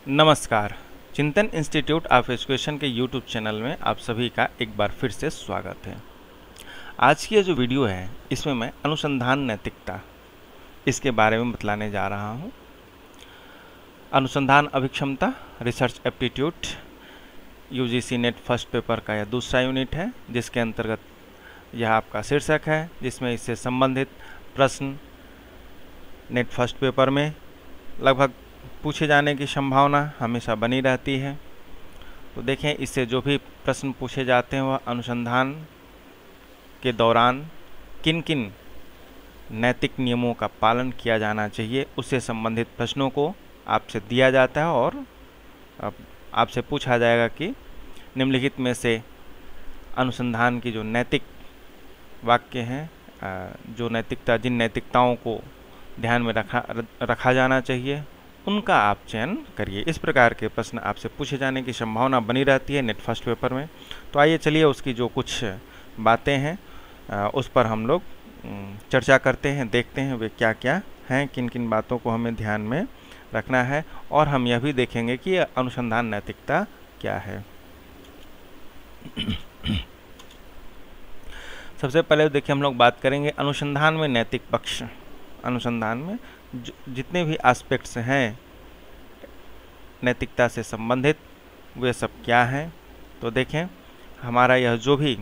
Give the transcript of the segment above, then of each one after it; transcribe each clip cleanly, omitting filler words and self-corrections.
नमस्कार। चिंतन institute of education के यूट्यूब चैनल में आप सभी का एक बार फिर से स्वागत है। आज की ये जो वीडियो है इसमें मैं अनुसंधान नैतिकता इसके बारे में बतलाने जा रहा हूँ। अनुसंधान अभिक्षमता research aptitude UGC NET first paper का यह दूसरा यूनिट है, जिसके अंतर्गत यह आपका शीर्षक है, जिसमें इससे संबंधित प्रश्न नेट फर्स्ट पेपर में लगभग पूछे जाने की संभावना हमेशा बनी रहती है। तो देखें, इससे जो भी प्रश्न पूछे जाते हैं वह अनुसंधान के दौरान किन किन नैतिक नियमों का पालन किया जाना चाहिए उससे संबंधित प्रश्नों को आपसे दिया जाता है और आपसे पूछा जाएगा कि निम्नलिखित में से अनुसंधान की जो नैतिक वाक्य हैं, जिन नैतिकताओं को ध्यान में रखा जाना चाहिए उनका आप चयन करिए। इस प्रकार के प्रश्न आपसे पूछे जाने की संभावना बनी रहती है नेट फर्स्ट पेपर में। तो आइए चलिए उसकी जो कुछ बातें हैं उस पर हम लोग चर्चा करते हैं, देखते हैं वे क्या क्या हैं, किन किन बातों को हमें ध्यान में रखना है, और हम यह भी देखेंगे कि अनुसंधान नैतिकता क्या है। सबसे पहले देखिए, हम लोग बात करेंगे अनुसंधान में नैतिक पक्ष। अनुसंधान में जितने भी एस्पेक्ट्स हैं नैतिकता से संबंधित वे सब क्या हैं। तो देखें, हमारा यह जो भी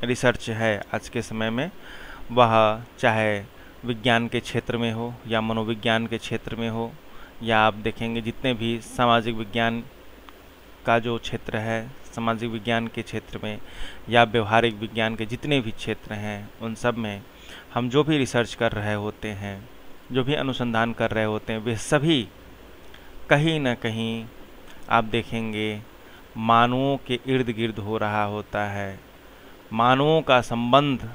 रिसर्च है आज के समय में, वह चाहे विज्ञान के क्षेत्र में हो या मनोविज्ञान के क्षेत्र में हो, या आप देखेंगे जितने भी सामाजिक विज्ञान का जो क्षेत्र है, सामाजिक विज्ञान के क्षेत्र में या व्यवहारिक विज्ञान के जितने भी क्षेत्र हैं, उन सब में हम जो भी रिसर्च कर रहे होते हैं, जो भी अनुसंधान कर रहे होते हैं, वे सभी कहीं न कहीं आप देखेंगे मानवों के इर्द गिर्द हो रहा होता है। मानवों का संबंध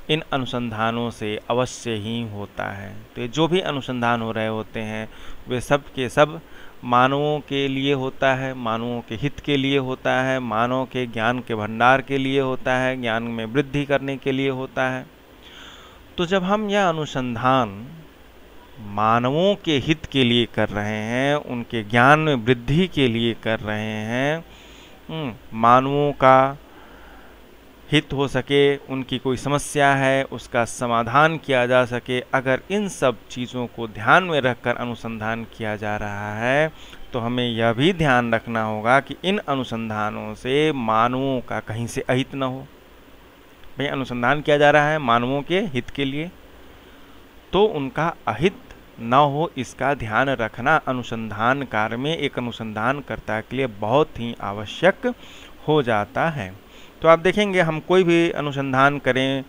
इन अनुसंधानों से अवश्य ही होता है। तो ये जो भी अनुसंधान हो रहे होते हैं वे सब के सब मानवों के लिए होता है, मानवों के हित के लिए होता है, मानव के ज्ञान के भंडार के लिए होता है, ज्ञान में वृद्धि करने के लिए होता है। तो जब हम यह अनुसंधान मानवों के हित के लिए कर रहे हैं, उनके ज्ञान में वृद्धि के लिए कर रहे हैं, मानवों का हित हो सके, उनकी कोई समस्या है उसका समाधान किया जा सके, अगर इन सब चीज़ों को ध्यान में रखकर अनुसंधान किया जा रहा है तो हमें यह भी ध्यान रखना होगा कि इन अनुसंधानों से मानवों का कहीं से अहित न हो। भाई, अनुसंधान किया जा रहा है मानवों के हित के लिए, तो उनका अहित न हो इसका ध्यान रखना अनुसंधान कार्य में एक अनुसंधानकर्ता के लिए बहुत ही आवश्यक हो जाता है। तो आप देखेंगे, हम कोई भी अनुसंधान करें,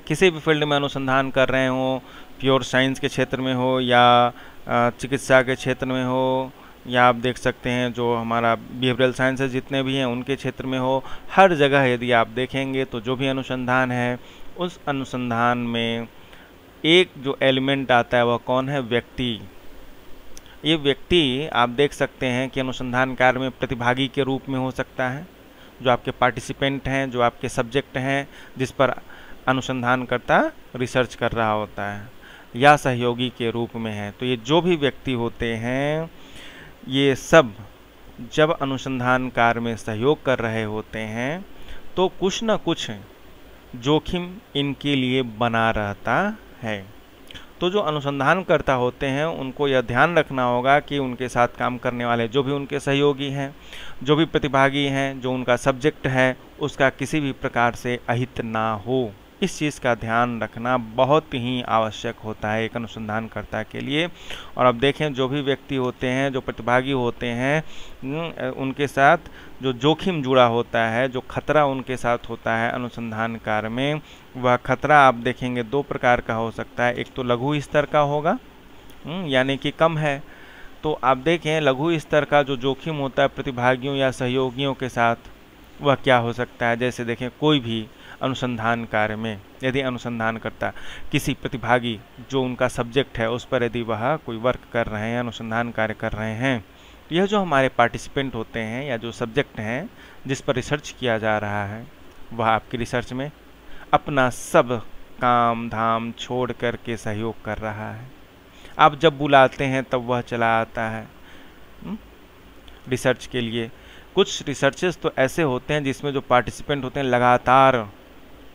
किसी भी फील्ड में अनुसंधान कर रहे हो, प्योर साइंस के क्षेत्र में हो या चिकित्सा के क्षेत्र में हो, या आप देख सकते हैं जो हमारा बिहेवियरल साइंसेज जितने भी हैं उनके क्षेत्र में हो, हर जगह यदि आप देखेंगे तो जो भी अनुसंधान है उस अनुसंधान में एक जो एलिमेंट आता है वह कौन है? व्यक्ति। ये व्यक्ति आप देख सकते हैं कि अनुसंधान कार्य में प्रतिभागी के रूप में हो सकता है, जो आपके पार्टिसिपेंट हैं, जो आपके सब्जेक्ट हैं जिस पर अनुसंधानकर्ता रिसर्च कर रहा होता है, या सहयोगी के रूप में है। तो ये जो भी व्यक्ति होते हैं ये सब जब अनुसंधान कार्य में सहयोग कर रहे होते हैं तो कुछ न कुछ जोखिम इनके लिए बना रहता है। तो जो अनुसंधानकर्ता होते हैं उनको यह ध्यान रखना होगा कि उनके साथ काम करने वाले जो भी उनके सहयोगी हैं, जो भी प्रतिभागी हैं, जो उनका सब्जेक्ट है, उसका किसी भी प्रकार से अहित ना हो। इस चीज़ का ध्यान रखना बहुत ही आवश्यक होता है एक अनुसंधानकर्ता के लिए। और अब देखें, जो भी व्यक्ति होते हैं, जो प्रतिभागी होते हैं, उनके साथ जो जोखिम जुड़ा होता है, जो खतरा उनके साथ होता है अनुसंधान कार्य में, वह खतरा आप देखेंगे दो प्रकार का हो सकता है। एक तो लघु स्तर का होगा, यानी कि कम है। तो आप देखें, लघु स्तर का जो जोखिम होता है प्रतिभागियों या सहयोगियों के साथ, वह क्या हो सकता है? जैसे देखें, कोई भी अनुसंधान कार्य में यदि अनुसंधानकर्ता किसी प्रतिभागी जो उनका सब्जेक्ट है उस पर यदि वह कोई वर्क कर रहे हैं, अनुसंधान कार्य कर रहे हैं, तो यह जो हमारे पार्टिसिपेंट होते हैं या जो सब्जेक्ट हैं जिस पर रिसर्च किया जा रहा है, वह आपकी रिसर्च में अपना सब काम धाम छोड़ कर के सहयोग कर रहा है। आप जब बुलाते हैं तब वह चला आता है। रिसर्च के लिए। कुछ रिसर्चेस तो ऐसे होते हैं जिसमें जो पार्टिसिपेंट होते हैं लगातार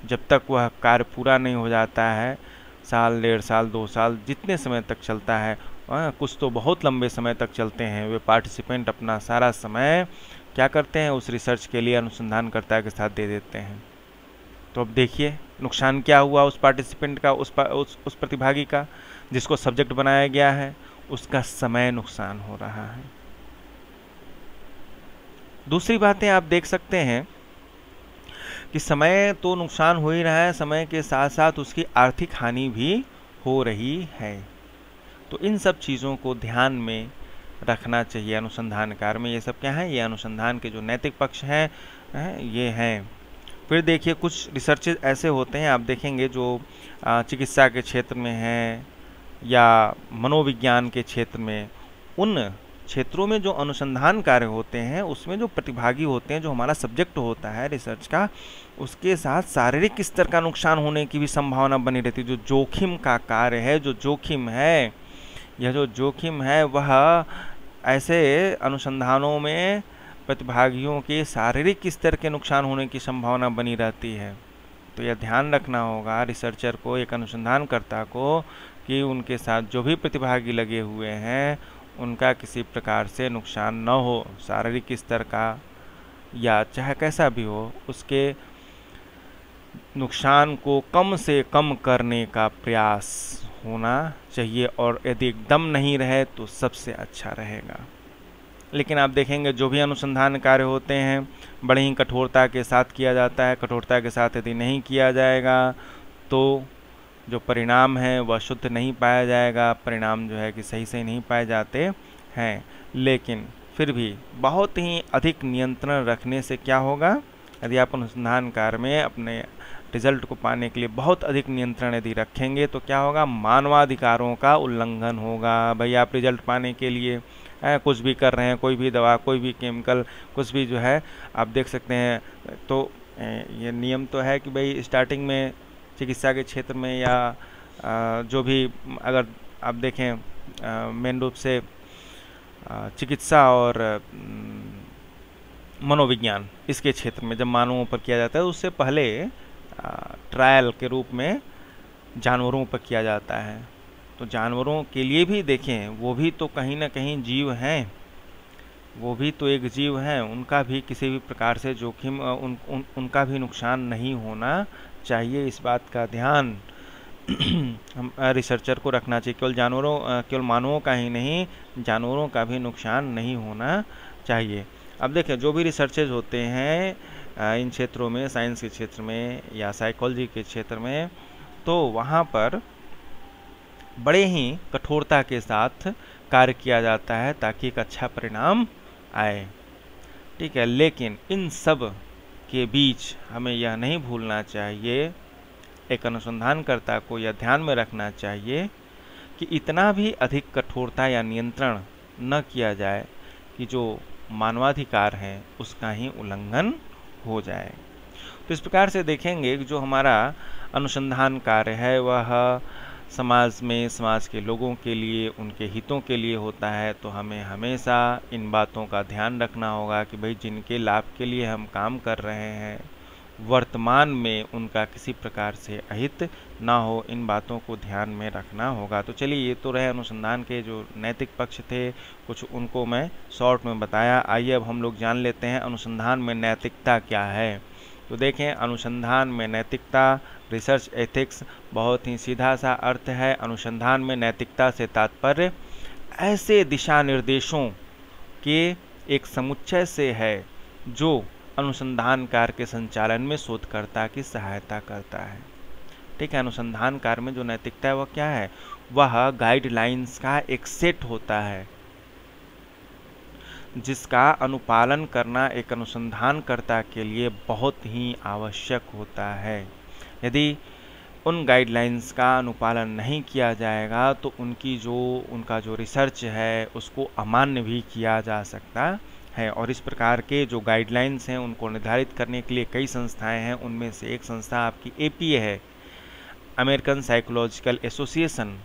जब तक वह कार्य पूरा नहीं हो जाता है, साल, 1.5 साल, 2 साल, जितने समय तक चलता है, कुछ तो बहुत लंबे समय तक चलते हैं, वे पार्टिसिपेंट अपना सारा समय क्या करते हैं, उस रिसर्च के लिए अनुसंधानकर्ता के साथ दे देते हैं। तो अब देखिए नुकसान क्या हुआ उस पार्टिसिपेंट का, उस प्रतिभागी का जिसको सब्जेक्ट बनाया गया है, उसका समय नुकसान हो रहा है। दूसरी बातें आप देख सकते हैं कि समय तो नुकसान हो ही रहा है, समय के साथ साथ उसकी आर्थिक हानि भी हो रही है। तो इन सब चीज़ों को ध्यान में रखना चाहिए अनुसंधानकार में। ये सब क्या है, ये अनुसंधान के जो नैतिक पक्ष हैं ये हैं। फिर देखिए कुछ रिसर्चेज ऐसे होते हैं, आप देखेंगे जो चिकित्सा के क्षेत्र में हैं या मनोविज्ञान के क्षेत्र में, उन क्षेत्रों में जो अनुसंधान कार्य होते हैं उसमें जो प्रतिभागी होते हैं, जो हमारा सब्जेक्ट होता है रिसर्च का, उसके साथ शारीरिक स्तर का नुकसान होने की भी संभावना बनी रहती है। जो जोखिम का कार्य है, जो जोखिम है, यह जो जोखिम है वह ऐसे अनुसंधानों में प्रतिभागियों के शारीरिक स्तर के नुकसान होने की संभावना बनी रहती है। तो यह ध्यान रखना होगा रिसर्चर को, एक अनुसंधानकर्ता को, कि उनके साथ जो भी प्रतिभागी लगे हुए हैं उनका किसी प्रकार से नुकसान न हो, शारीरिक स्तर का या चाहे कैसा भी हो, उसके नुकसान को कम से कम करने का प्रयास होना चाहिए। और यदि एकदम नहीं रहे तो सबसे अच्छा रहेगा। लेकिन आप देखेंगे जो भी अनुसंधान कार्य होते हैं बड़ी ही कठोरता के साथ किया जाता है। कठोरता के साथ यदि नहीं किया जाएगा तो जो परिणाम है वह शुद्ध नहीं पाया जाएगा, परिणाम जो है कि सही से नहीं पाए जाते हैं। लेकिन फिर भी बहुत ही अधिक नियंत्रण रखने से क्या होगा, यदि आप अनुसंधान कार्य में अपने रिजल्ट को पाने के लिए बहुत अधिक नियंत्रण यदि रखेंगे तो क्या होगा, मानवाधिकारों का उल्लंघन होगा। भाई आप रिजल्ट पाने के लिए कुछ भी कर रहे हैं, कोई भी दवा, कोई भी केमिकल, कुछ भी जो है आप देख सकते हैं। तो ये नियम तो है कि भाई स्टार्टिंग में चिकित्सा के क्षेत्र में या जो भी, अगर आप देखें मेन रूप से चिकित्सा और मनोविज्ञान, इसके क्षेत्र में जब मानवों पर किया जाता है उससे पहले ट्रायल के रूप में जानवरों पर किया जाता है। तो जानवरों के लिए भी देखें, वो भी तो कहीं ना कहीं जीव हैं, वो भी तो एक जीव हैं, उनका भी किसी भी प्रकार से जोखिम उनका भी नुकसान नहीं होना चाहिए। इस बात का ध्यान हम रिसर्चर को रखना चाहिए। केवल मानवों का ही नहीं, जानवरों का भी नुकसान नहीं होना चाहिए। अब देखें जो भी रिसर्चेज होते हैं इन क्षेत्रों में, साइंस के क्षेत्र में या साइकोलॉजी के क्षेत्र में, तो वहाँ पर बड़े ही कठोरता के साथ कार्य किया जाता है ताकि एक अच्छा परिणाम आए। ठीक है, लेकिन इन सब के बीच हमें यह नहीं भूलना चाहिए, एक अनुसंधानकर्ता को यह ध्यान में रखना चाहिए कि इतना भी अधिक कठोरता या नियंत्रण न किया जाए कि जो मानवाधिकार है उसका ही उल्लंघन हो जाए। तो इस प्रकार से देखेंगे कि जो हमारा अनुसंधान कार्य है वह समाज में, समाज के लोगों के लिए, उनके हितों के लिए होता है। तो हमें हमेशा इन बातों का ध्यान रखना होगा कि भाई जिनके लाभ के लिए हम काम कर रहे हैं वर्तमान में उनका किसी प्रकार से अहित ना हो, इन बातों को ध्यान में रखना होगा। तो चलिए, ये तो रहे अनुसंधान के जो नैतिक पक्ष थे, कुछ उनको मैं शॉर्ट में बताया। आइए अब हम लोग जान लेते हैं अनुसंधान में नैतिकता क्या है। तो देखें, अनुसंधान में नैतिकता, रिसर्च एथिक्स, बहुत ही सीधा सा अर्थ है। अनुसंधान में नैतिकता से तात्पर्य ऐसे दिशा निर्देशों के एक समुच्चय से है जो अनुसंधान कार्य के संचालन में शोधकर्ता की सहायता करता है। ठीक है, अनुसंधान कार्य में जो नैतिकता है वह क्या है, वह गाइडलाइंस का एक सेट होता है जिसका अनुपालन करना एक अनुसंधानकर्ता के लिए बहुत ही आवश्यक होता है। यदि उन गाइडलाइंस का अनुपालन नहीं किया जाएगा तो उनका जो रिसर्च है उसको अमान्य भी किया जा सकता है। और इस प्रकार के जो गाइडलाइंस हैं उनको निर्धारित करने के लिए कई संस्थाएं हैं। उनमें से एक संस्था आपकी APA है, अमेरिकन साइकोलॉजिकल एसोसिएशन।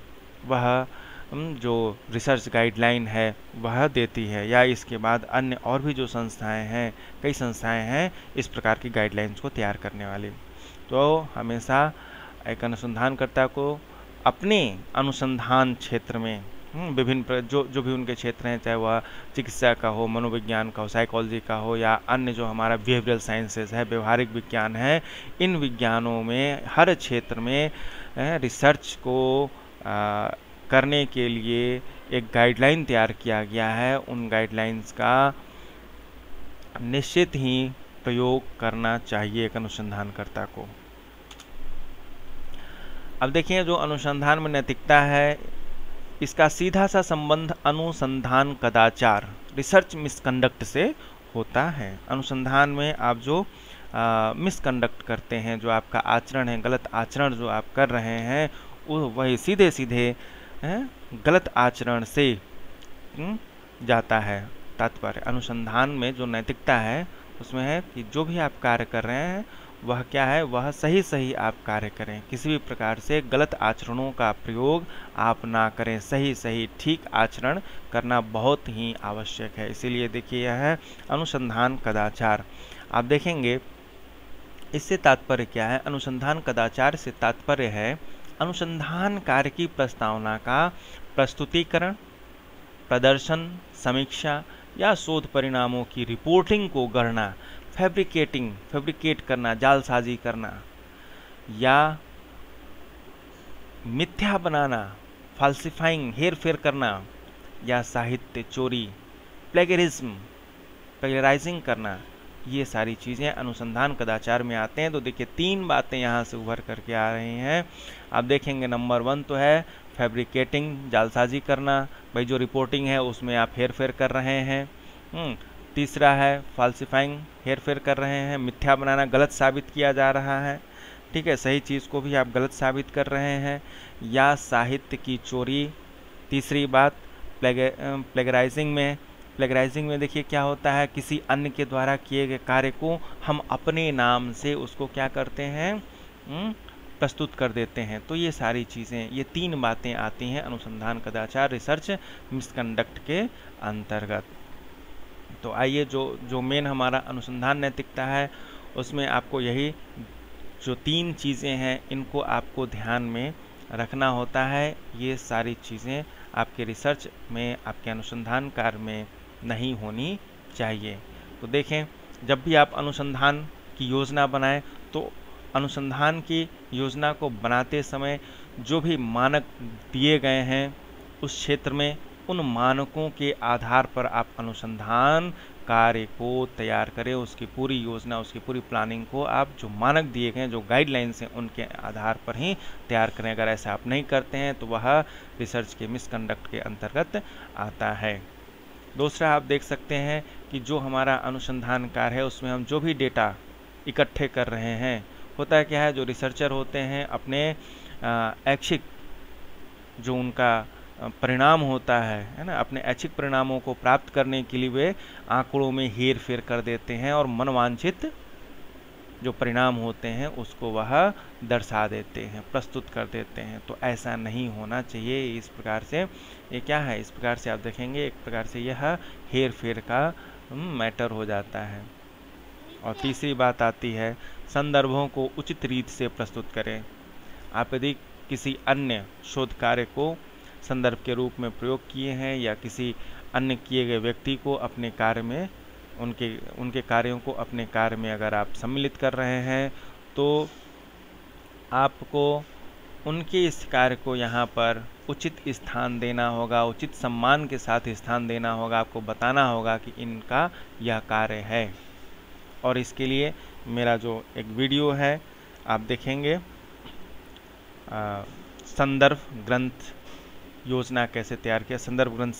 वह जो रिसर्च गाइडलाइन है वह देती है, या इसके बाद अन्य और भी जो संस्थाएं हैं, कई संस्थाएं हैं इस प्रकार की गाइडलाइंस को तैयार करने वाली। तो हमेशा एक अनुसंधानकर्ता को अपने अनुसंधान क्षेत्र में विभिन्न जो भी उनके क्षेत्र हैं, चाहे वह चिकित्सा का हो, मनोविज्ञान का हो, साइकोलॉजी का हो, या अन्य जो हमारा बिहेवियरल साइंसेस है, व्यवहारिक विज्ञान है, इन विज्ञानों में हर क्षेत्र में रिसर्च को करने के लिए एक गाइडलाइन तैयार किया गया है। उन गाइडलाइंस का निश्चित ही प्रयोग करना चाहिए एक अनुसंधानकर्ता को। अब देखिए, जो अनुसंधान में नैतिकता है, इसका सीधा सा संबंध अनुसंधान कदाचार, रिसर्च मिसकंडक्ट से होता है। अनुसंधान में आप जो मिसकंडक्ट करते हैं, जो आपका आचरण है, गलत आचरण जो आप कर रहे हैं, वही सीधे सीधे गलत आचरण से जाता है। तात्पर्य अनुसंधान में जो नैतिकता है उसमें है कि जो भी आप कार्य कर रहे हैं वह क्या है, वह सही सही आप कार्य करें, किसी भी प्रकार से गलत आचरणों का प्रयोग आप ना करें, सही सही ठीक आचरण करना बहुत ही आवश्यक है। इसीलिए देखिए, यह है अनुसंधान कदाचार। आप देखेंगे इससे तात्पर्य क्या है। अनुसंधान कदाचार से तात्पर्य है अनुसंधान कार्य की प्रस्तावना का प्रस्तुतिकरण, प्रदर्शन, समीक्षा या शोध परिणामों की रिपोर्टिंग को गढ़ना, फैब्रिकेट करना, जालसाजी करना या मिथ्या बनाना, फाल्सिफाइंग, हेर फेर करना, या साहित्य चोरी, प्लेगरिज्म करना, ये सारी चीज़ें अनुसंधान कदाचार में आते हैं। तो देखिए, 3 बातें यहाँ से उभर करके आ रही हैं। आप देखेंगे नंबर 1 तो है फैब्रिकेटिंग, जालसाजी करना, भाई जो रिपोर्टिंग है उसमें आप हेर फेर कर रहे हैं। तीसरा है फाल्सिफाइंग, हेर फेर कर रहे हैं, मिथ्या बनाना, गलत साबित किया जा रहा है, ठीक है, सही चीज़ को भी आप गलत साबित कर रहे हैं, या साहित्य की चोरी। तीसरी बात प्लेगराइजिंग में देखिए क्या होता है, किसी अन्य के द्वारा किए गए कार्य को हम अपने नाम से उसको क्या करते हैं, प्रस्तुत कर देते हैं। तो ये सारी चीज़ें, ये 3 बातें आती हैं अनुसंधान कदाचार, रिसर्च मिसकंडक्ट के अंतर्गत। तो आइए, जो मेन हमारा अनुसंधान नैतिकता है उसमें आपको यही जो 3 चीज़ें हैं इनको आपको ध्यान में रखना होता है। ये सारी चीज़ें आपके रिसर्च में, आपके अनुसंधान कार्य में नहीं होनी चाहिए। तो देखें, जब भी आप अनुसंधान की योजना बनाएं तो अनुसंधान की योजना को बनाते समय जो भी मानक दिए गए हैं उस क्षेत्र में, उन मानकों के आधार पर आप अनुसंधान कार्य को तैयार करें। उसकी पूरी योजना, उसकी पूरी प्लानिंग को आप जो मानक दिए गए हैं, जो गाइडलाइंस हैं, उनके आधार पर ही तैयार करें। अगर ऐसा आप नहीं करते हैं तो वह रिसर्च के मिसकंडक्ट के अंतर्गत आता है। दूसरा, आप देख सकते हैं कि जो हमारा अनुसंधान कार्य है उसमें हम जो भी डेटा इकट्ठे कर रहे हैं, होता है क्या है, जो रिसर्चर होते हैं अपने ऐच्छिक जो उनका परिणाम होता है ना, अपने ऐच्छिक परिणामों को प्राप्त करने के लिए वे आंकड़ों में हेर फेर कर देते हैं और मनवांछित जो परिणाम होते हैं उसको वह दर्शा देते हैं, प्रस्तुत कर देते हैं। तो ऐसा नहीं होना चाहिए। इस प्रकार से ये क्या है, इस प्रकार से आप देखेंगे एक प्रकार से यह हेर फेर का मैटर हो जाता है। और तीसरी बात आती है संदर्भों को उचित रीत से प्रस्तुत करें। आप यदि किसी अन्य शोध कार्य को संदर्भ के रूप में प्रयोग किए हैं या किसी अन्य किए गए व्यक्ति को अपने कार्य में, उनके कार्यों को अपने कार्य में अगर आप सम्मिलित कर रहे हैं तो आपको उनके इस कार्य को यहाँ पर उचित स्थान देना होगा, उचित सम्मान के साथ स्थान देना होगा। आपको बताना होगा कि इनका यह कार्य है। और इसके लिए मेरा जो एक वीडियो है आप देखेंगे, संदर्भ ग्रंथ योजना कैसे तैयार किया, संदर्भ ग्रंथ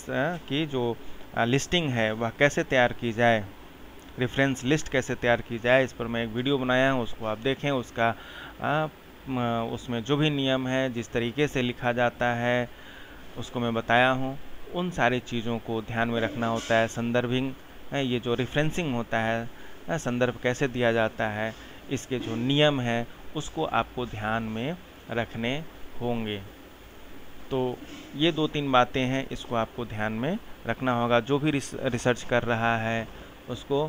की जो लिस्टिंग है वह कैसे तैयार की जाए, रेफरेंस लिस्ट कैसे तैयार की जाए, इस पर मैं एक वीडियो बनाया हूँ, उसको आप देखें। उसका उसमें जो भी नियम है, जिस तरीके से लिखा जाता है, उसको मैं बताया हूँ। उन सारी चीज़ों को ध्यान में रखना होता है। संदर्भिंग, ये जो रेफरेंसिंग होता है, संदर्भ कैसे दिया जाता है, इसके जो नियम हैं उसको आपको ध्यान में रखने होंगे। तो ये 2-3 बातें हैं, इसको आपको ध्यान में रखना होगा। जो भी रिसर्च कर रहा है उसको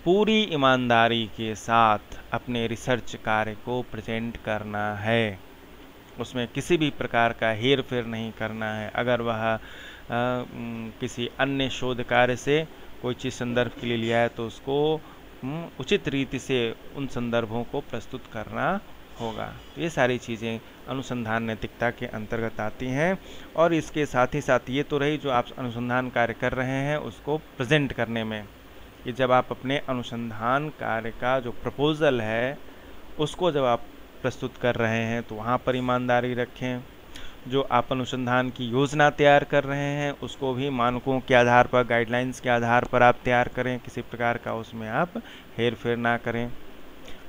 पूरी ईमानदारी के साथ अपने रिसर्च कार्य को प्रेजेंट करना है, उसमें किसी भी प्रकार का हेर फेर नहीं करना है। अगर वह किसी अन्य शोध कार्य से कोई चीज़ संदर्भ के लिए लिया है तो उसको उचित रीति से उन संदर्भों को प्रस्तुत करना होगा। तो ये सारी चीज़ें अनुसंधान नैतिकता के अंतर्गत आती हैं। और इसके साथ ही साथ ये तो रही जो आप अनुसंधान कार्य कर रहे हैं उसको प्रेजेंट करने में, कि जब आप अपने अनुसंधान कार्य का जो प्रपोजल है उसको जब आप प्रस्तुत कर रहे हैं तो वहाँ पर ईमानदारी रखें। जो आप अनुसंधान की योजना तैयार कर रहे हैं उसको भी मानकों के आधार पर, गाइडलाइंस के आधार पर आप तैयार करें, किसी प्रकार का उसमें आप हेर फेर ना करें।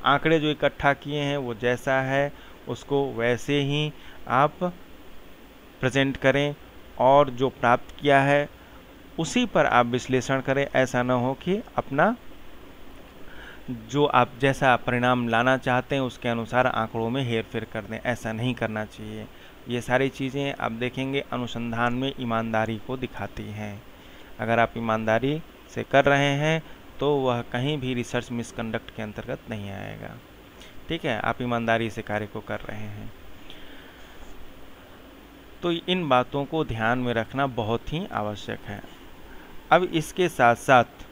आंकड़े जो इकट्ठा किए हैं वो जैसा है उसको वैसे ही आप प्रेजेंट करें, और जो प्राप्त किया है उसी पर आप विश्लेषण करें। ऐसा ना हो कि अपना जो आप जैसा परिणाम लाना चाहते हैं उसके अनुसार आंकड़ों में हेर फेर कर दें, ऐसा नहीं करना चाहिए। ये सारी चीज़ें आप देखेंगे अनुसंधान में ईमानदारी को दिखाती हैं। अगर आप ईमानदारी से कर रहे हैं तो वह कहीं भी रिसर्च मिसकंडक्ट के अंतर्गत नहीं आएगा। ठीक है, आप ईमानदारी से कार्य को कर रहे हैं। तो इन बातों को ध्यान में रखना बहुत ही आवश्यक है। अब इसके साथ साथ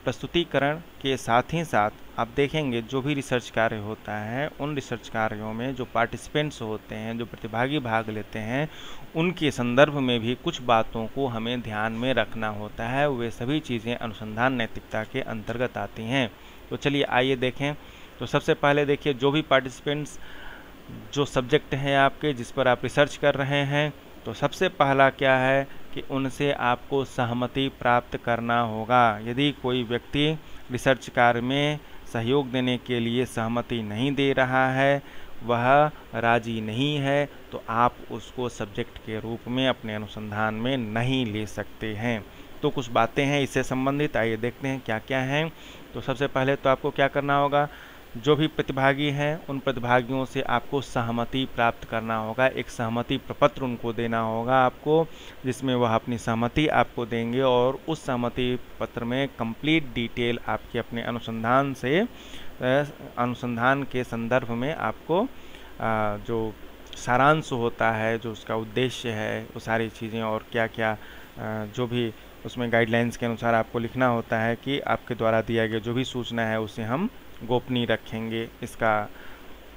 प्रस्तुतिकरण के साथ ही साथ आप देखेंगे जो भी रिसर्च कार्य होता है उन रिसर्च कार्यों में जो पार्टिसिपेंट्स होते हैं, जो प्रतिभागी भाग लेते हैं, उनके संदर्भ में भी कुछ बातों को हमें ध्यान में रखना होता है। वे सभी चीज़ें अनुसंधान नैतिकता के अंतर्गत आती हैं। तो चलिए आइए देखें। तो सबसे पहले देखिए, जो भी पार्टिसिपेंट्स, जो सब्जेक्ट हैं आपके जिस पर आप रिसर्च कर रहे हैं, तो सबसे पहला क्या है कि उनसे आपको सहमति प्राप्त करना होगा। यदि कोई व्यक्ति रिसर्च कार्य में सहयोग देने के लिए सहमति नहीं दे रहा है, वह राजी नहीं है, तो आप उसको सब्जेक्ट के रूप में अपने अनुसंधान में नहीं ले सकते हैं। तो कुछ बातें हैं इससे संबंधित, आइए देखते हैं क्या क्या हैं। तो सबसे पहले तो आपको क्या करना होगा, जो भी प्रतिभागी हैं उन प्रतिभागियों से आपको सहमति प्राप्त करना होगा। एक सहमति प्रपत्र उनको देना होगा आपको, जिसमें वह अपनी सहमति आपको देंगे, और उस सहमति पत्र में कंप्लीट डिटेल आपके अपने अनुसंधान से, अनुसंधान के संदर्भ में आपको जो सारांश होता है, जो उसका उद्देश्य है, वो सारी चीज़ें और क्या क्या जो भी उसमें गाइडलाइंस के अनुसार आपको लिखना होता है कि आपके द्वारा दिया गया जो भी सूचना है उसे हम गोपनीय रखेंगे, इसका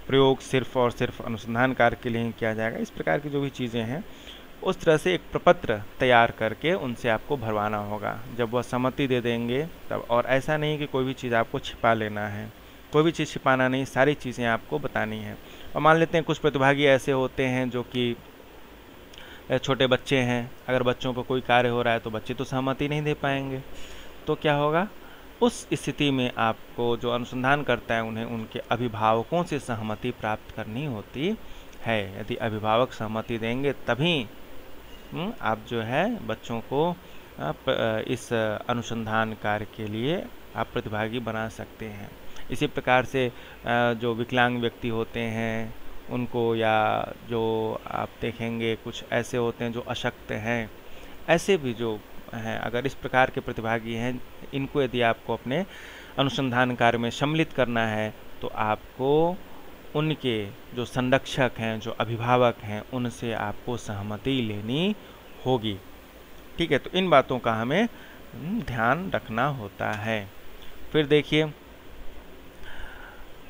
प्रयोग सिर्फ और सिर्फ अनुसंधान कार्य के लिए ही किया जाएगा। इस प्रकार की जो भी चीज़ें हैं उस तरह से एक प्रपत्र तैयार करके उनसे आपको भरवाना होगा। जब वह सहमति दे देंगे तब, और ऐसा नहीं कि कोई भी चीज़ आपको छिपा लेना है, कोई भी चीज़ छिपाना नहीं, सारी चीज़ें आपको बतानी है। और मान लेते हैं कुछ प्रतिभागी ऐसे होते हैं जो कि छोटे बच्चे हैं, अगर बच्चों पर कोई कार्य हो रहा है तो बच्चे तो सहमति नहीं दे पाएंगे। तो क्या होगा, उस स्थिति में आपको जो अनुसंधान करता है उन्हें उनके अभिभावकों से सहमति प्राप्त करनी होती है। यदि अभिभावक सहमति देंगे तभी आप जो है बच्चों को इस अनुसंधान कार्य के लिए आप प्रतिभागी बना सकते हैं। इसी प्रकार से जो विकलांग व्यक्ति होते हैं उनको, या जो आप देखेंगे कुछ ऐसे होते हैं जो अशक्त हैं, ऐसे भी जो हैं, अगर इस प्रकार के प्रतिभागी हैं, इनको यदि आपको अपने अनुसंधान कार्य में सम्मिलित करना है तो आपको उनके जो संरक्षक हैं, जो अभिभावक हैं, उनसे आपको सहमति लेनी होगी। ठीक है, तो इन बातों का हमें ध्यान रखना होता है। फिर देखिए,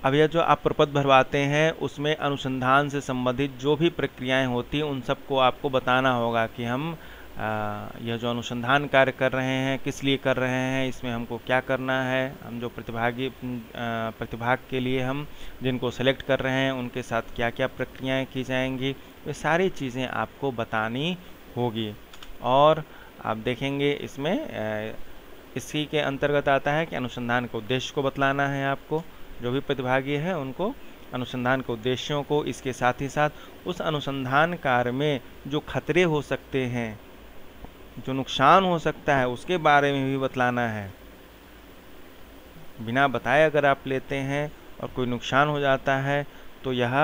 अब यह जो आप प्रपत्र भरवाते हैं उसमें अनुसंधान से संबंधित जो भी प्रक्रियाएं होती हैं उन सबको आपको बताना होगा कि हम यह जो अनुसंधान कार्य कर रहे हैं किस लिए कर रहे हैं, इसमें हमको क्या करना है, हम जो प्रतिभाग के लिए हम जिनको सेलेक्ट कर रहे हैं उनके साथ क्या क्या प्रक्रियाएं की जाएंगी, ये सारी चीज़ें आपको बतानी होगी। और आप देखेंगे इसमें इसी के अंतर्गत आता है कि अनुसंधान के उद्देश्य को बतलाना है आपको। जो भी प्रतिभागी है उनको अनुसंधान के उद्देश्यों को, इसके साथ ही साथ उस अनुसंधान कार्य में जो खतरे हो सकते हैं, जो नुकसान हो सकता है, उसके बारे में भी बतलाना है। बिना बताए अगर आप लेते हैं और कोई नुकसान हो जाता है तो यह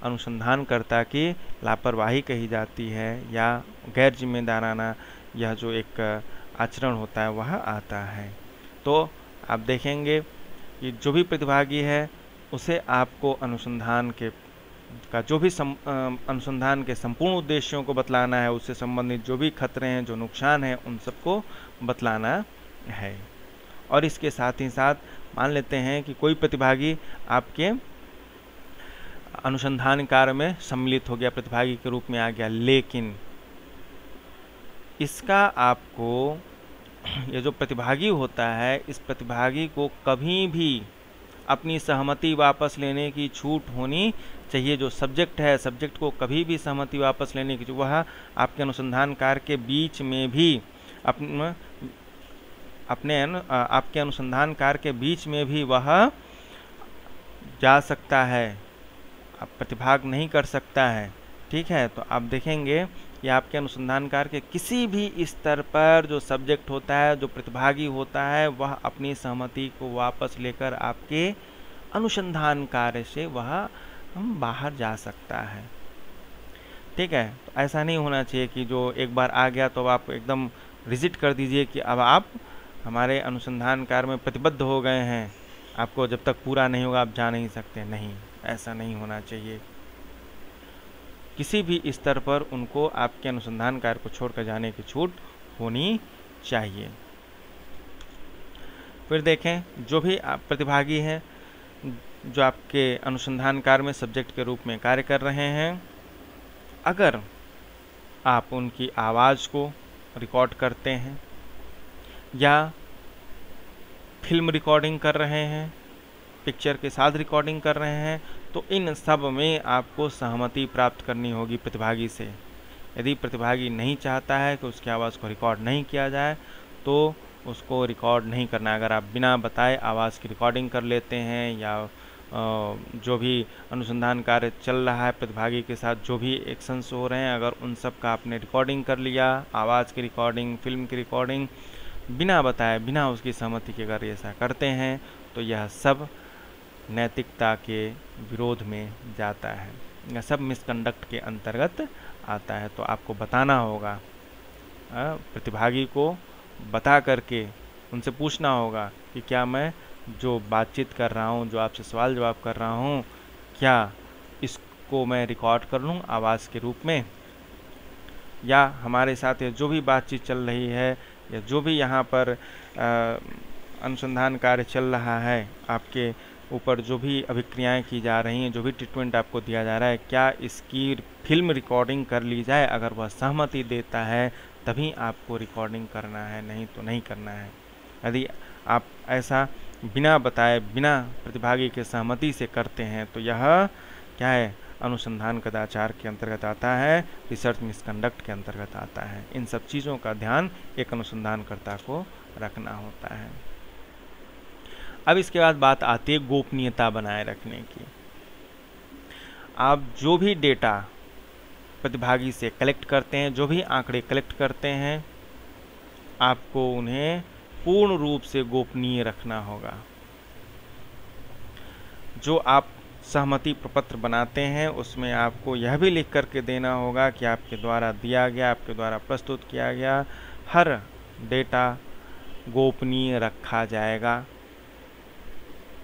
अनुसंधानकर्ता की लापरवाही कही जाती है या गैर जिम्मेदाराना यह जो एक आचरण होता है वह आता है। तो आप देखेंगे कि जो भी प्रतिभागी है उसे आपको अनुसंधान का जो भी अनुसंधान के संपूर्ण उद्देश्यों को बतलाना है, उससे संबंधित जो भी खतरे हैं, जो नुकसान है, उन सबको बतलाना है। और इसके साथ ही साथ मान लेते हैं कि कोई प्रतिभागी आपके अनुसंधान कार्य में सम्मिलित हो गया, प्रतिभागी के रूप में आ गया, लेकिन इसका आपको ये जो प्रतिभागी होता है, इस प्रतिभागी को कभी भी अपनी सहमति वापस लेने की छूट होनी चाहिए। जो सब्जेक्ट है, सब्जेक्ट को कभी भी सहमति वापस लेने की, वह आपके अनुसंधान कार्य के बीच में भी आपके अनुसंधान कार्य के बीच में भी वह जा सकता है, आप प्रतिभाग नहीं कर सकता है। ठीक है, तो आप देखेंगे कि आपके अनुसंधान कार्य के किसी भी स्तर पर जो सब्जेक्ट होता है, जो प्रतिभागी होता है, वह अपनी सहमति को वापस लेकर आपके अनुसंधान कार्य से वह बाहर जा सकता है। ठीक है, तो ऐसा नहीं होना चाहिए कि जो एक बार आ गया तो आप एकदम रिजिट कर दीजिए कि अब आप हमारे अनुसंधान कार्य में प्रतिबद्ध हो गए हैं, आपको जब तक पूरा नहीं होगा आप जा नहीं सकते। नहीं, ऐसा नहीं होना चाहिए। किसी भी स्तर पर उनको आपके अनुसंधान कार्य को छोड़कर जाने की छूट होनी चाहिए। फिर देखें, जो भी आप प्रतिभागी हैं जो आपके अनुसंधान कार्य में सब्जेक्ट के रूप में कार्य कर रहे हैं, अगर आप उनकी आवाज़ को रिकॉर्ड करते हैं या फिल्म रिकॉर्डिंग कर रहे हैं, पिक्चर के साथ रिकॉर्डिंग कर रहे हैं, तो इन सब में आपको सहमति प्राप्त करनी होगी प्रतिभागी से। यदि प्रतिभागी नहीं चाहता है कि उसकी आवाज़ को रिकॉर्ड नहीं किया जाए तो उसको रिकॉर्ड नहीं करना है। अगर आप बिना बताए आवाज़ की रिकॉर्डिंग कर लेते हैं या जो भी अनुसंधान कार्य चल रहा है, प्रतिभागी के साथ जो भी एक्शंस हो रहे हैं, अगर उन सब का आपने रिकॉर्डिंग कर लिया, आवाज़ की रिकॉर्डिंग, फिल्म की रिकॉर्डिंग, बिना बताए, बिना उसकी सहमति के अगर ऐसा करते हैं तो यह सब नैतिकता के विरोध में जाता है, यह सब मिसकंडक्ट के अंतर्गत आता है। तो आपको बताना होगा, प्रतिभागी को बता करके उनसे पूछना होगा कि क्या मैं जो बातचीत कर रहा हूँ, जो आपसे सवाल जवाब कर रहा हूँ, क्या इसको मैं रिकॉर्ड कर लूँ आवाज़ के रूप में, या हमारे साथ जो भी बातचीत चल रही है या जो भी यहाँ पर अनुसंधान कार्य चल रहा है, आपके ऊपर जो भी अभिक्रियाएं की जा रही हैं, जो भी ट्रीटमेंट आपको दिया जा रहा है, क्या इसकी फिल्म रिकॉर्डिंग कर ली जाए। अगर वह सहमति देता है तभी आपको रिकॉर्डिंग करना है, नहीं तो नहीं करना है। यदि आप ऐसा बिना बताए, बिना प्रतिभागी के सहमति से करते हैं तो यह क्या है, अनुसंधान कदाचार के अंतर्गत आता है, रिसर्च मिसकंडक्ट के अंतर्गत आता है। इन सब चीज़ों का ध्यान एक अनुसंधानकर्ता को रखना होता है। अब इसके बाद बात आती है गोपनीयता बनाए रखने की। आप जो भी डेटा प्रतिभागी से कलेक्ट करते हैं, जो भी आंकड़े कलेक्ट करते हैं, आपको उन्हें पूर्ण रूप से गोपनीय रखना होगा। जो आप सहमति प्रपत्र बनाते हैं उसमें आपको यह भी लिख करके देना होगा कि आपके द्वारा दिया गया, आपके द्वारा प्रस्तुत किया गया हर डेटा गोपनीय रखा जाएगा।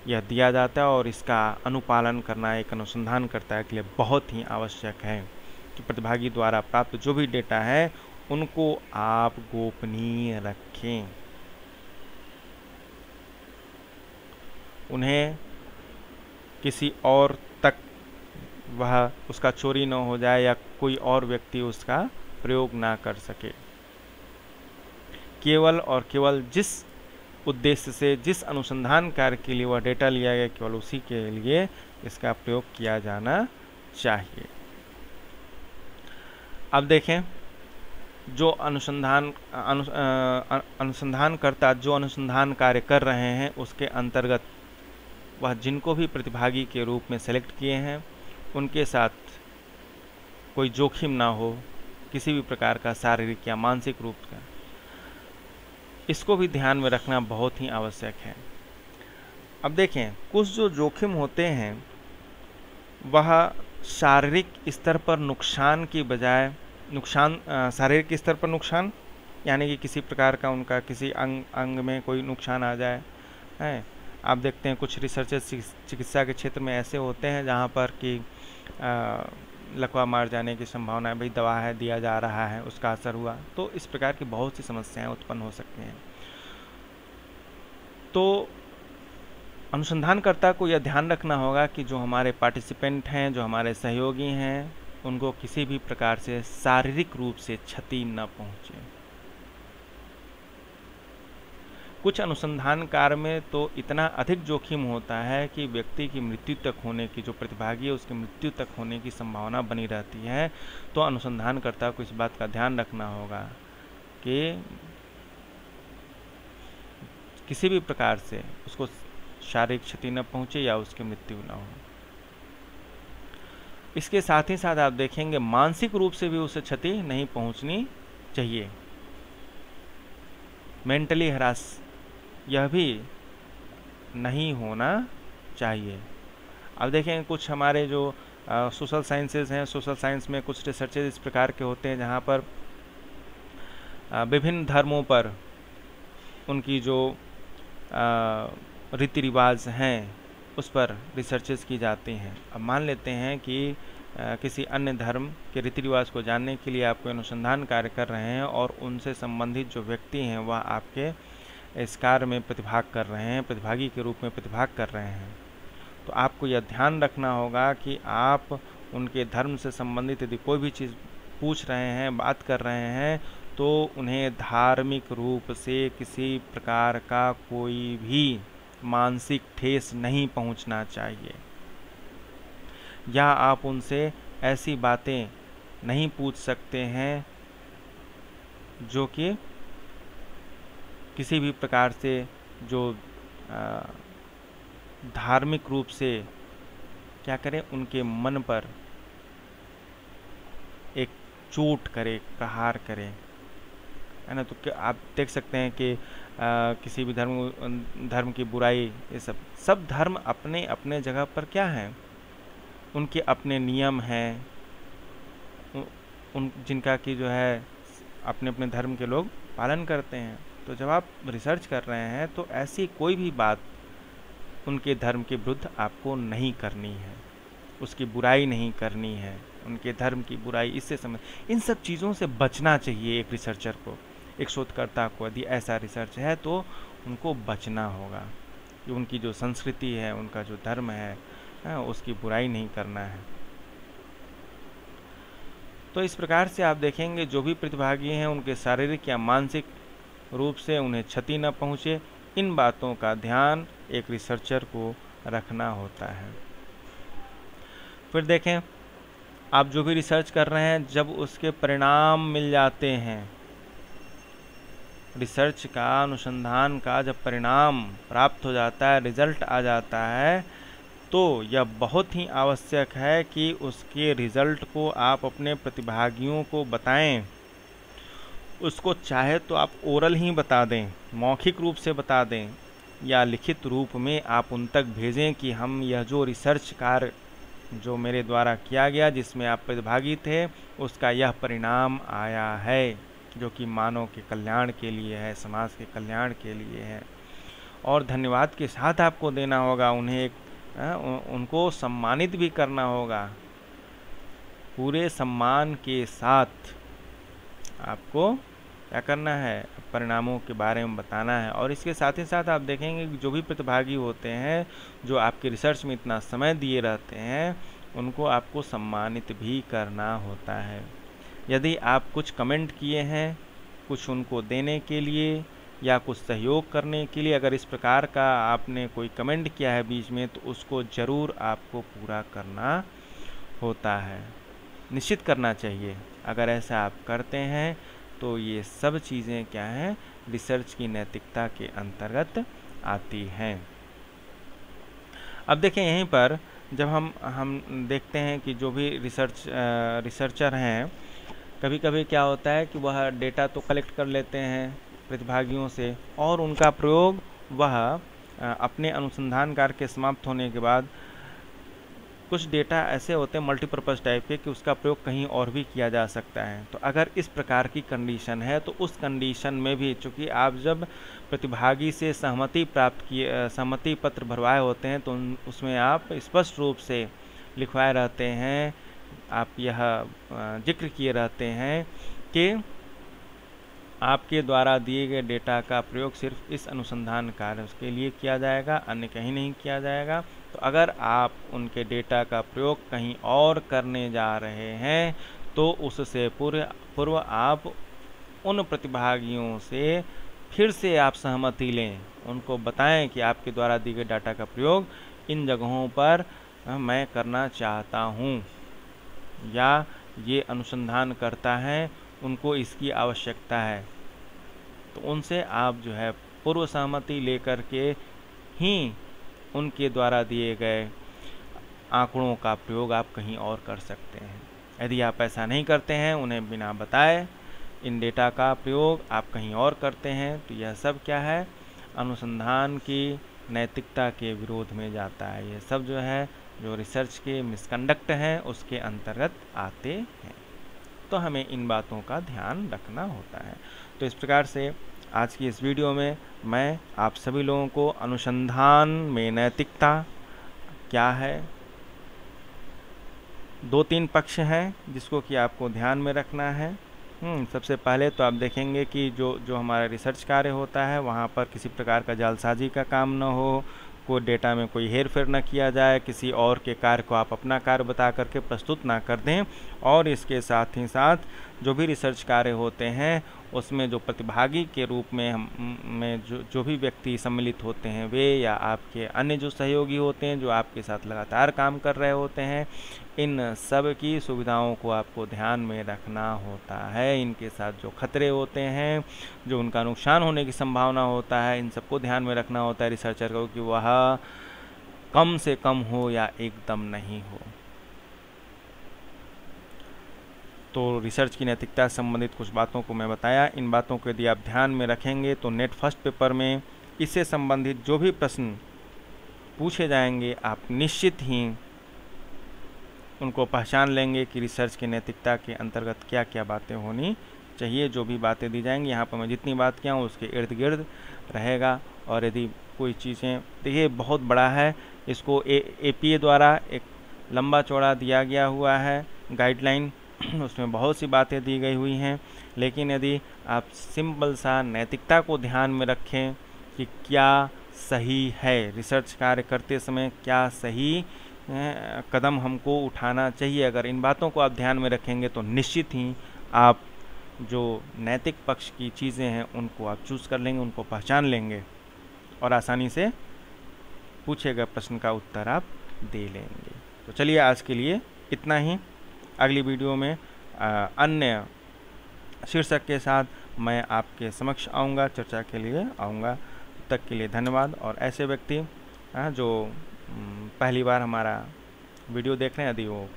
यह दिया जाता है और इसका अनुपालन करना एक अनुसंधानकर्ता के लिए बहुत ही आवश्यक है कि प्रतिभागी द्वारा प्राप्त जो भी डेटा है उनको आप गोपनीय रखें, उन्हें किसी और तक वह उसका चोरी न हो जाए या कोई और व्यक्ति उसका प्रयोग ना कर सके। केवल और केवल जिस उद्देश्य से, जिस अनुसंधान कार्य के लिए वह डेटा लिया गया, केवल उसी के लिए इसका प्रयोग किया जाना चाहिए। अब देखें, जो अनुसंधानकर्ता जो अनुसंधान कार्य कर रहे हैं उसके अंतर्गत वह जिनको भी प्रतिभागी के रूप में सेलेक्ट किए हैं उनके साथ कोई जोखिम ना हो, किसी भी प्रकार का शारीरिक या मानसिक रूप का, इसको भी ध्यान में रखना बहुत ही आवश्यक है। अब देखें, कुछ जो जोखिम होते हैं वह शारीरिक स्तर पर नुकसान की बजाय शारीरिक स्तर पर नुकसान यानी कि किसी प्रकार का उनका किसी अंग में कोई नुकसान आ जाए है। आप देखते हैं कुछ रिसर्चर्स चिकित्सा के क्षेत्र में ऐसे होते हैं जहाँ पर कि लकवा मार जाने की संभावना है, भाई दवा है दिया जा रहा है उसका असर हुआ, तो इस प्रकार की बहुत सी समस्याएं उत्पन्न हो सकती हैं। तो अनुसंधानकर्ता को यह ध्यान रखना होगा कि जो हमारे पार्टिसिपेंट हैं, जो हमारे सहयोगी हैं, उनको किसी भी प्रकार से शारीरिक रूप से क्षति न पहुंचे। कुछ अनुसंधान कार्य में तो इतना अधिक जोखिम होता है कि व्यक्ति की मृत्यु तक होने की, जो प्रतिभागी है उसकी मृत्यु तक होने की संभावना बनी रहती है। तो अनुसंधानकर्ता को इस बात का ध्यान रखना होगा कि किसी भी प्रकार से उसको शारीरिक क्षति न पहुंचे या उसकी मृत्यु न हो। इसके साथ ही साथ आप देखेंगे मानसिक रूप से भी उसे क्षति नहीं पहुंचनी चाहिए। मेंटली हरास यह भी नहीं होना चाहिए। अब देखें कुछ हमारे जो सोशल साइंसेज हैं, सोशल साइंस में कुछ रिसर्चेज इस प्रकार के होते हैं जहाँ पर विभिन्न धर्मों पर उनकी जो रीति रिवाज हैं उस पर रिसर्चेस की जाती हैं। अब मान लेते हैं कि किसी अन्य धर्म के रीति रिवाज को जानने के लिए आप कोई अनुसंधान कार्य कर रहे हैं और उनसे संबंधित जो व्यक्ति हैं वह आपके इस कार्य में प्रतिभाग कर रहे हैं, प्रतिभागी के रूप में प्रतिभाग कर रहे हैं, तो आपको यह ध्यान रखना होगा कि आप उनके धर्म से संबंधित यदि कोई भी चीज़ पूछ रहे हैं, बात कर रहे हैं, तो उन्हें धार्मिक रूप से किसी प्रकार का कोई भी मानसिक ठेस नहीं पहुंचना चाहिए, या आप उनसे ऐसी बातें नहीं पूछ सकते हैं जो कि किसी भी प्रकार से जो धार्मिक रूप से क्या करें, उनके मन पर एक चोट करे, प्रहार करे, है ना। तो आप देख सकते हैं कि किसी भी धर्म की बुराई, ये सब धर्म अपने अपने जगह पर क्या है, उनके अपने नियम हैं, उन जिनका कि जो है अपने अपने धर्म के लोग पालन करते हैं। तो जब आप रिसर्च कर रहे हैं तो ऐसी कोई भी बात उनके धर्म के विरुद्ध आपको नहीं करनी है, उसकी बुराई नहीं करनी है, उनके धर्म की बुराई इससे इन सब चीज़ों से बचना चाहिए एक रिसर्चर को, एक शोधकर्ता को। यदि ऐसा रिसर्च है तो उनको बचना होगा कि उनकी जो संस्कृति है, उनका जो धर्म है, उसकी बुराई नहीं करना है। तो इस प्रकार से आप देखेंगे जो भी प्रतिभागी हैं उनके शारीरिक या मानसिक रूप से उन्हें क्षति न पहुंचे, इन बातों का ध्यान एक रिसर्चर को रखना होता है। फिर देखें, आप जो भी रिसर्च कर रहे हैं, जब उसके परिणाम मिल जाते हैं, रिसर्च का, अनुसंधान का जब परिणाम प्राप्त हो जाता है, रिजल्ट आ जाता है, तो यह बहुत ही आवश्यक है कि उसके रिजल्ट को आप अपने प्रतिभागियों को बताएं। उसको चाहे तो आप ओरल ही बता दें, मौखिक रूप से बता दें, या लिखित रूप में आप उन तक भेजें कि हम यह जो रिसर्च कार्य जो मेरे द्वारा किया गया, जिसमें आप प्रतिभागी थे, उसका यह परिणाम आया है जो कि मानव के कल्याण के लिए है, समाज के कल्याण के लिए है। और धन्यवाद के साथ आपको देना होगा, उन्हें उनको सम्मानित भी करना होगा। पूरे सम्मान के साथ आपको क्या करना है, परिणामों के बारे में बताना है। और इसके साथ ही साथ आप देखेंगे कि जो भी प्रतिभागी होते हैं, जो आपके रिसर्च में इतना समय दिए रहते हैं, उनको आपको सम्मानित भी करना होता है। यदि आप कुछ कमेंट किए हैं, कुछ उनको देने के लिए या कुछ सहयोग करने के लिए, अगर इस प्रकार का आपने कोई कमेंट किया है बीच में, तो उसको ज़रूर आपको पूरा करना होता है, निश्चित करना चाहिए। अगर ऐसा आप करते हैं तो ये सब चीज़ें क्या हैं, रिसर्च की नैतिकता के अंतर्गत आती हैं। अब देखें, यहीं पर जब हम देखते हैं कि जो भी रिसर्चर हैं, कभी कभी क्या होता है कि वह डेटा तो कलेक्ट कर लेते हैं प्रतिभागियों से, और उनका प्रयोग वह अपने अनुसंधान कार्य के समाप्त होने के बाद कुछ डेटा ऐसे होते हैं मल्टीपर्पज़ टाइप के कि उसका प्रयोग कहीं और भी किया जा सकता है। तो अगर इस प्रकार की कंडीशन है तो उस कंडीशन में भी, चूँकि आप जब प्रतिभागी से सहमति पत्र भरवाए होते हैं तो उसमें आप स्पष्ट रूप से लिखवाए रहते हैं, आप यह जिक्र किए रहते हैं कि आपके द्वारा दिए गए डेटा का प्रयोग सिर्फ इस अनुसंधान कार्य के लिए किया जाएगा, अन्य कहीं नहीं किया जाएगा। तो अगर आप उनके डेटा का प्रयोग कहीं और करने जा रहे हैं तो उससे पूर्व आप उन प्रतिभागियों से फिर से आप सहमति लें, उनको बताएं कि आपके द्वारा दिए गए डाटा का प्रयोग इन जगहों पर मैं करना चाहता हूं, या ये अनुसंधान करता है उनको इसकी आवश्यकता है। तो उनसे आप जो है पूर्व सहमति लेकर के ही उनके द्वारा दिए गए आंकड़ों का प्रयोग आप कहीं और कर सकते हैं। यदि आप ऐसा नहीं करते हैं, उन्हें बिना बताए इन डेटा का प्रयोग आप कहीं और करते हैं, तो यह सब क्या है, अनुसंधान की नैतिकता के विरोध में जाता है। ये सब जो है जो रिसर्च के मिसकंडक्ट हैं उसके अंतर्गत आते हैं। तो हमें इन बातों का ध्यान रखना होता है। तो इस प्रकार से आज की इस वीडियो में मैं आप सभी लोगों को अनुसंधान में नैतिकता क्या है, 2-3 पक्ष हैं जिसको कि आपको ध्यान में रखना है। सबसे पहले तो आप देखेंगे कि जो हमारा रिसर्च कार्य होता है वहाँ पर किसी प्रकार का जालसाजी का काम न हो, को डेटा में कोई हेर फेर न किया जाए, किसी और के कार्य को आप अपना कार्य बता करके प्रस्तुत ना कर दें। और इसके साथ ही साथ जो भी रिसर्च कार्य होते हैं उसमें जो प्रतिभागी के रूप में जो भी व्यक्ति सम्मिलित होते हैं वे या आपके अन्य जो सहयोगी होते हैं जो आपके साथ लगातार काम कर रहे होते हैं, इन सब की सुविधाओं को आपको ध्यान में रखना होता है। इनके साथ जो खतरे होते हैं, जो उनका नुकसान होने की संभावना होता है, इन सबको ध्यान में रखना होता है रिसर्चर को कि वह कम से कम हो या एकदम नहीं हो। तो रिसर्च की नैतिकता से संबंधित कुछ बातों को मैं बताया। इन बातों को यदि आप ध्यान में रखेंगे तो नेट फर्स्ट पेपर में इससे संबंधित जो भी प्रश्न पूछे जाएंगे आप निश्चित ही उनको पहचान लेंगे कि रिसर्च की नैतिकता के अंतर्गत क्या क्या बातें होनी चाहिए। जो भी बातें दी जाएंगी यहाँ पर मैं जितनी बात किया हूँ उसके इर्द गिर्द रहेगा। और यदि कोई चीज़ें, देखिए बहुत बड़ा है, इसको APA द्वारा एक लंबा चौड़ा दिया गया हुआ है गाइडलाइन, उसमें बहुत सी बातें दी गई हुई हैं। लेकिन यदि आप सिंपल सा नैतिकता को ध्यान में रखें कि क्या सही है, रिसर्च कार्य करते समय क्या सही कदम हमको उठाना चाहिए, अगर इन बातों को आप ध्यान में रखेंगे तो निश्चित ही आप जो नैतिक पक्ष की चीज़ें हैं उनको आप चूज़ कर लेंगे, उनको पहचान लेंगे और आसानी से पूछे गए प्रश्न का उत्तर आप दे लेंगे। तो चलिए आज के लिए इतना ही। अगली वीडियो में अन्य शीर्षक के साथ मैं आपके समक्ष आऊँगा, चर्चा के लिए आऊँगा। तब तक के लिए धन्यवाद। और ऐसे व्यक्ति जो पहली बार हमारा वीडियो देख रहे हैं, यदि वो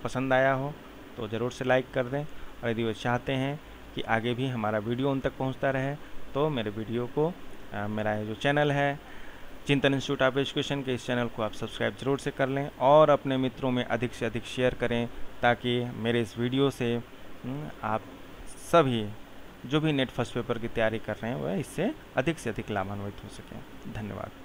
पसंद आया हो तो ज़रूर से लाइक कर दें। और यदि वो चाहते हैं कि आगे भी हमारा वीडियो उन तक पहुंचता रहे तो मेरे वीडियो को मेरा जो चैनल है चिंतन इंस्टीट्यूट ऑफ एजुकेशन के, इस चैनल को आप सब्सक्राइब जरूर से कर लें और अपने मित्रों में अधिक से अधिक शेयर करें, ताकि मेरे इस वीडियो से आप सभी जो भी नेट फर्स्ट पेपर की तैयारी कर रहे हैं वह इससे अधिक से अधिक लाभान्वित हो सकें। धन्यवाद।